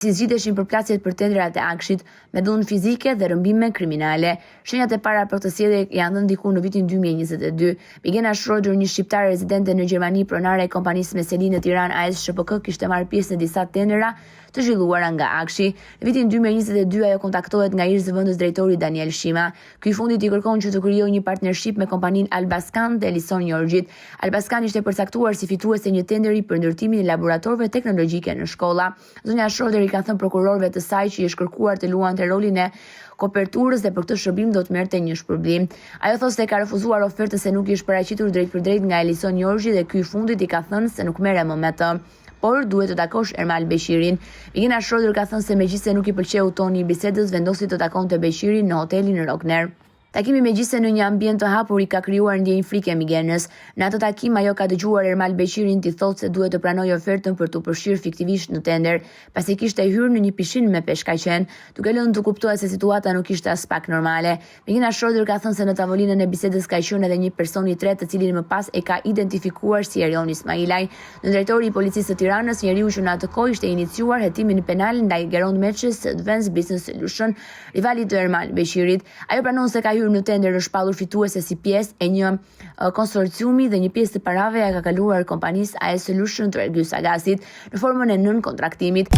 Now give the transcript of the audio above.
si zgjidheshin përplasjet për tendrat e Akshit me dhunë fizike dhe rëmbime kriminale. Shenjat e para për këtë sjellje janë dhënë diku në vitin 2022. Bigena Schroeder, një shqiptare rezidente në Gjermani, pronare e kompanisë Meseli në Tiranë AS SHPK, kishte marrë pjesë në disa tendera të zhvilluara nga Akshi. Në vitin 2022 ajo kontaktohet nga ish zëvendës drejtori Daniel Shima. Ky i fundit i kërkon që të krijojë një partnership me kompaninë Albaskan dhe Elison Jorgjit. Albaskan ishte përcaktuar si fituese një tenderi për ndërtimin e laboratorëve teknologjike në shkolla. Zonja Schroeder ka thënë prokurorëve të saj që i është kërkuar të luante rolin e koperturës dhe për këtë shërbim do të merrte një shpërblim. Ajo thotë se ka refuzuar ofertën se nuk i është paraqitur drejt për drejt nga Elison Jorgji dhe ky i fundit i ka thënë se nuk merre më me të, por duhet të takosh Ermal Beshirin. Bigena Schroeder ka thënë se megjithëse nuk i pëlqeu toni i bisedës, vendosi të takonte Beshirin në hotelin Rockner. Takimi megjithëse në një ambient të hapur i ka krijuar ndjenjë frike Migenës. Në atë takim ajo ka dëgjuar Ermal Beshirin të thotë se duhet të pranojë ofertën për të përfshirë fiktivisht në tender, pasi kishte hyrë në një pishin me peshkaqen, duke lënë të kuptohet se situata nuk ishte as pak normale. Bigena Schroeder ka thënë se në tavolinën e bisedës ka qenë edhe një person i tretë, të cilin më pas e ka identifikuar si Erion Ismailaj. Në drejtori i policisë së Tiranës, njeriu që në atë kohë ishte iniciuar hetimin penal ndaj Geron Meçës, Advanced Business Solution, rivalit të Ermal Beshirit. Ajo pranon se ka hyrë në tender, është shpallur fituese si pjesë e një konsorciumi dhe një pjesë të parave ja ka kaluar kompanisë AS Solution të Ergyes Agasit në formën e nën kontraktimit.